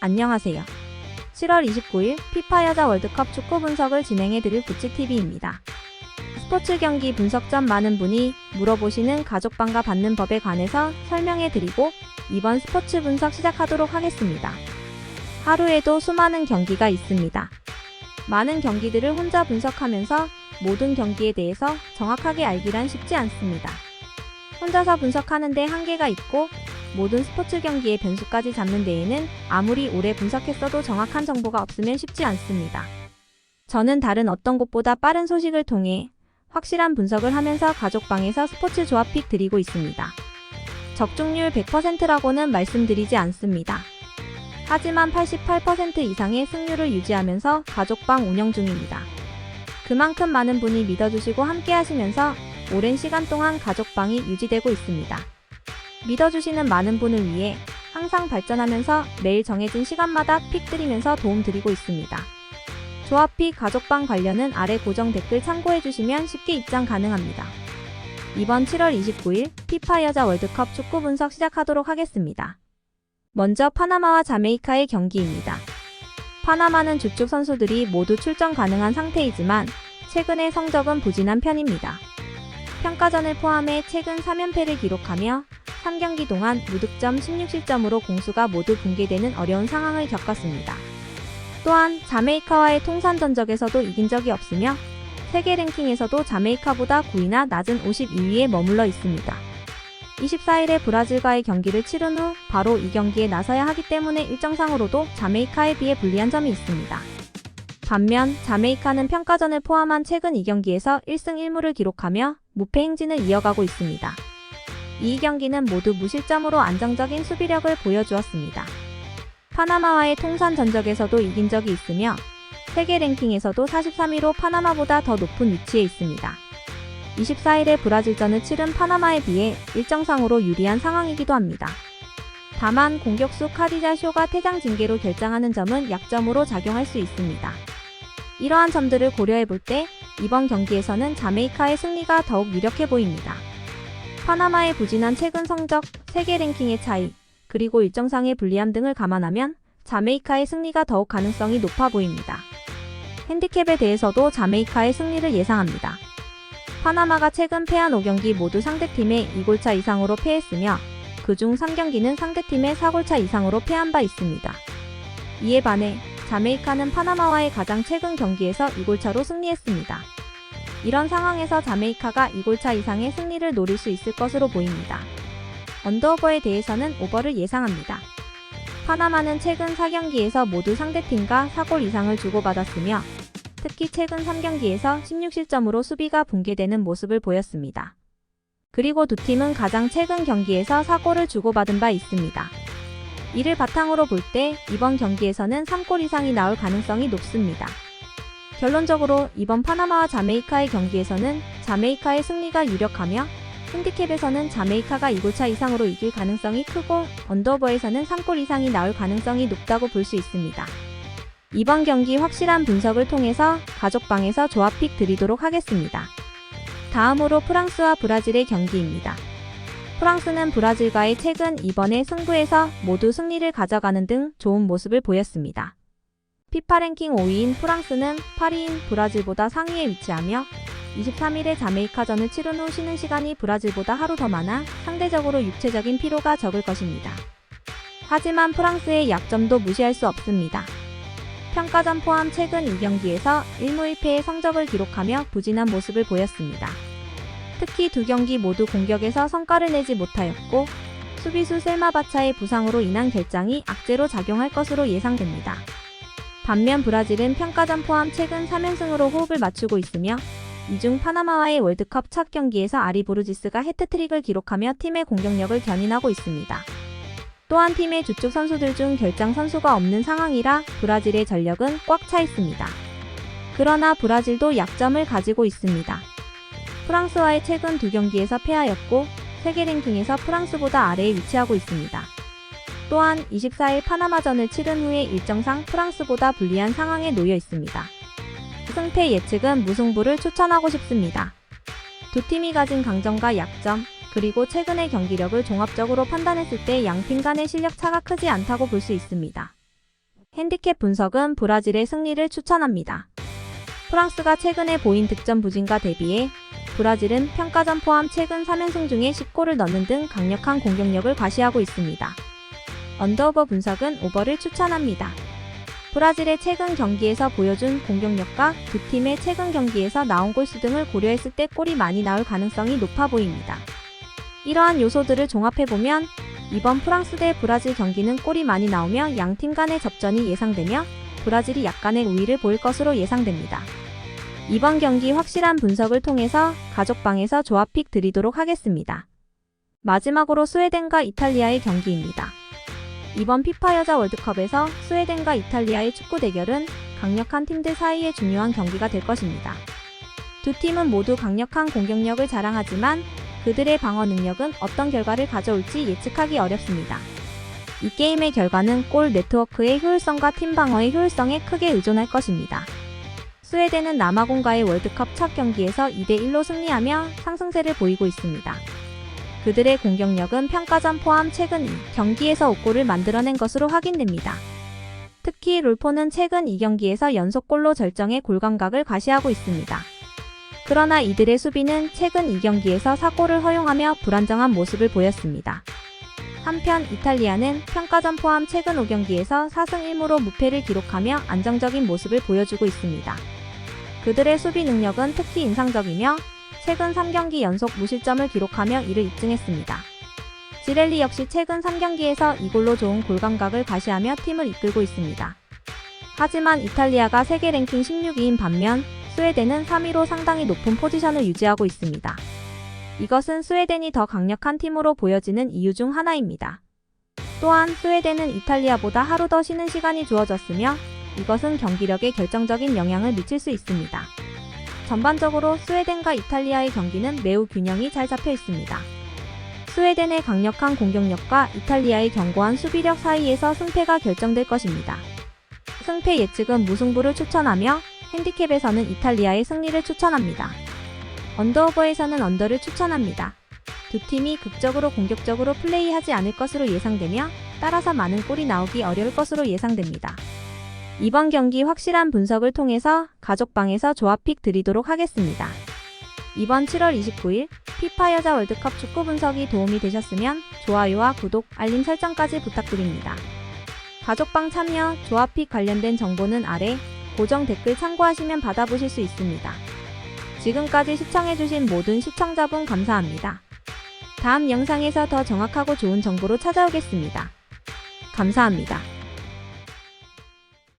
안녕하세요. 7월 29일 피파 여자 월드컵 축구 분석을 진행해드릴 부치TV입니다. 스포츠 경기 분석 전 많은 분이 물어보시는 가족방가 받는 법에 관해서 설명해드리고 이번 스포츠 분석 시작하도록 하겠습니다. 하루에도 수많은 경기가 있습니다. 많은 경기들을 혼자 분석하면서 모든 경기에 대해서 정확하게 알기란 쉽지 않습니다. 혼자서 분석하는데 한계가 있고 모든 스포츠 경기의 변수까지 잡는 데에는 아무리 오래 분석했어도 정확한 정보가 없으면 쉽지 않습니다. 저는 다른 어떤 곳보다 빠른 소식을 통해 확실한 분석을 하면서 가족방에서 스포츠 조합 픽 드리고 있습니다. 적중률 100%라고는 말씀드리지 않습니다. 하지만 88% 이상의 승률을 유지하면서 가족방 운영 중입니다. 그만큼 많은 분이 믿어주시고 함께 하시면서 오랜 시간 동안 가족방이 유지되고 있습니다. 믿어주시는 많은 분을 위해 항상 발전하면서 매일 정해진 시간마다 픽 드리면서 도움드리고 있습니다. 조합 픽 가족방 관련은 아래 고정 댓글 참고해주시면 쉽게 입장 가능합니다. 이번 7월 29일 피파 여자 월드컵 축구 분석 시작하도록 하겠습니다. 먼저 파나마와 자메이카의 경기입니다. 파나마는 주축 선수들이 모두 출전 가능한 상태이지만 최근의 성적은 부진한 편입니다. 평가전을 포함해 최근 3연패를 기록하며 3경기 동안 무득점 16실점으로 공수가 모두 붕괴되는 어려운 상황을 겪었습니다. 또한 자메이카와의 통산 전적에서도 이긴 적이 없으며 세계 랭킹에서도 자메이카보다 9위나 낮은 52위에 머물러 있습니다. 24일에 브라질과의 경기를 치른 후 바로 이 경기에 나서야 하기 때문에 일정상으로도 자메이카에 비해 불리한 점이 있습니다. 반면 자메이카는 평가전을 포함한 최근 2경기에서 1승 1무를 기록하며 무패 행진을 이어가고 있습니다. 이 경기는 모두 무실점으로 안정적인 수비력을 보여주었습니다. 파나마와의 통산 전적에서도 이긴 적이 있으며 세계 랭킹에서도 43위로 파나마보다 더 높은 위치에 있습니다. 24일에 브라질전을 치른 파나마에 비해 일정상으로 유리한 상황이기도 합니다. 다만 공격수 카디자 쇼가 퇴장 징계로 결장하는 점은 약점으로 작용할 수 있습니다. 이러한 점들을 고려해볼 때 이번 경기에서는 자메이카의 승리가 더욱 유력해 보입니다. 파나마의 부진한 최근 성적, 세계 랭킹의 차이, 그리고 일정상의 불리함 등을 감안하면 자메이카의 승리가 더욱 가능성이 높아 보입니다. 핸디캡에 대해서도 자메이카의 승리를 예상합니다. 파나마가 최근 패한 5경기 모두 상대팀에 2골차 이상으로 패했으며 그중 3경기는 상대팀에 4골차 이상으로 패한 바 있습니다. 이에 반해 자메이카는 파나마와의 가장 최근 경기에서 2골차로 승리했습니다. 이런 상황에서 자메이카가 2골차 이상의 승리를 노릴 수 있을 것으로 보입니다. 언더오버에 대해서는 오버를 예상합니다. 파나마는 최근 4경기에서 모두 상대팀과 4골 이상을 주고받았으며 특히 최근 3경기에서 16실점으로 수비가 붕괴되는 모습을 보였습니다. 그리고 두 팀은 가장 최근 경기에서 4골을 주고받은 바 있습니다. 이를 바탕으로 볼 때 이번 경기에서는 3골 이상이 나올 가능성이 높습니다. 결론적으로 이번 파나마와 자메이카의 경기에서는 자메이카의 승리가 유력하며 핸디캡에서는 자메이카가 2골차 이상으로 이길 가능성이 크고 언더오버에서는 3골 이상이 나올 가능성이 높다고 볼 수 있습니다. 이번 경기 확실한 분석을 통해서 가족방에서 조합 픽 드리도록 하겠습니다. 다음으로 프랑스와 브라질의 경기입니다. 프랑스는 브라질과의 최근 이번의 승부에서 모두 승리를 가져가는 등 좋은 모습을 보였습니다. 피파 랭킹 5위인 프랑스는 8위인 브라질보다 상위에 위치하며 23일에 자메이카전을 치른 후 쉬는 시간이 브라질보다 하루 더 많아 상대적으로 육체적인 피로가 적을 것입니다. 하지만 프랑스의 약점도 무시할 수 없습니다. 평가전 포함 최근 2경기에서 1무 1패의 성적을 기록하며 부진한 모습을 보였습니다. 특히 두 경기 모두 공격에서 성과를 내지 못하였고 수비수 셀마바차의 부상으로 인한 결장이 악재로 작용할 것으로 예상됩니다. 반면 브라질은 평가전 포함 최근 3연승으로 호흡을 맞추고 있으며 이 중 파나마와의 월드컵 첫 경기에서 아리보르지스가 해트트릭을 기록하며 팀의 공격력을 견인하고 있습니다. 또한 팀의 주축 선수들 중 결장 선수가 없는 상황이라 브라질의 전력은 꽉 차 있습니다. 그러나 브라질도 약점을 가지고 있습니다. 프랑스와의 최근 두 경기에서 패하였고 세계 랭킹에서 프랑스보다 아래에 위치하고 있습니다. 또한 24일 파나마전을 치른 후에 일정상 프랑스보다 불리한 상황에 놓여 있습니다. 승패 예측은 무승부를 추천하고 싶습니다. 두 팀이 가진 강점과 약점, 그리고 최근의 경기력을 종합적으로 판단했을 때 양팀 간의 실력 차가 크지 않다고 볼 수 있습니다. 핸디캡 분석은 브라질의 승리를 추천합니다. 프랑스가 최근에 보인 득점 부진과 대비해 브라질은 평가전 포함 최근 3연승 중에 10골을 넣는 등 강력한 공격력을 과시하고 있습니다. 언더오버 분석은 오버를 추천합니다. 브라질의 최근 경기에서 보여준 공격력과 두 팀의 최근 경기에서 나온 골수 등을 고려했을 때 골이 많이 나올 가능성이 높아 보입니다. 이러한 요소들을 종합해보면 이번 프랑스 대 브라질 경기는 골이 많이 나오며 양팀 간의 접전이 예상되며 브라질이 약간의 우위를 보일 것으로 예상됩니다. 이번 경기 확실한 분석을 통해서 가족방에서 조합 픽 드리도록 하겠습니다. 마지막으로 스웨덴과 이탈리아의 경기입니다. 이번 피파 여자 월드컵에서 스웨덴과 이탈리아의 축구 대결은 강력한 팀들 사이의 중요한 경기가 될 것입니다. 두 팀은 모두 강력한 공격력을 자랑하지만 그들의 방어 능력은 어떤 결과를 가져올지 예측하기 어렵습니다. 이 게임의 결과는 골 네트워크의 효율성과 팀 방어의 효율성에 크게 의존할 것입니다. 스웨덴은 남아공과의 월드컵 첫 경기에서 2대1로 승리하며 상승세를 보이고 있습니다. 그들의 공격력은 평가전 포함 최근 2경기에서 5골을 만들어낸 것으로 확인됩니다. 특히 롤포는 최근 2경기에서 연속골로 절정의 골감각을 과시하고 있습니다. 그러나 이들의 수비는 최근 2경기에서 4골을 허용하며 불안정한 모습을 보였습니다. 한편 이탈리아는 평가전 포함 최근 5경기에서 4승 1무로 무패를 기록하며 안정적인 모습을 보여주고 있습니다. 그들의 수비 능력은 특히 인상적이며 최근 3경기 연속 무실점을 기록하며 이를 입증했습니다. 지렐리 역시 최근 3경기에서 2골로 좋은 골감각을 과시하며 팀을 이끌고 있습니다. 하지만 이탈리아가 세계 랭킹 16위인 반면 스웨덴은 3위로 상당히 높은 포지션을 유지하고 있습니다. 이것은 스웨덴이 더 강력한 팀으로 보여지는 이유 중 하나입니다. 또한 스웨덴은 이탈리아보다 하루 더 쉬는 시간이 주어졌으며 이것은 경기력에 결정적인 영향을 미칠 수 있습니다. 전반적으로 스웨덴과 이탈리아의 경기는 매우 균형이 잘 잡혀 있습니다. 스웨덴의 강력한 공격력과 이탈리아의 견고한 수비력 사이에서 승패가 결정될 것입니다. 승패 예측은 무승부를 추천하며 핸디캡에서는 이탈리아의 승리를 추천합니다. 언더오버에서는 언더를 추천합니다. 두 팀이 극적으로 공격적으로 플레이하지 않을 것으로 예상되며 따라서 많은 골이 나오기 어려울 것으로 예상됩니다. 이번 경기 확실한 분석을 통해서 가족방에서 조합 픽 드리도록 하겠습니다. 이번 7월 29일 피파 여자 월드컵 축구 분석이 도움이 되셨으면 좋아요와 구독, 알림 설정까지 부탁드립니다. 가족방 참여, 조합 픽 관련된 정보는 아래 고정 댓글 참고하시면 받아보실 수 있습니다. 지금까지 시청해주신 모든 시청자분 감사합니다. 다음 영상에서 더 정확하고 좋은 정보로 찾아오겠습니다. 감사합니다.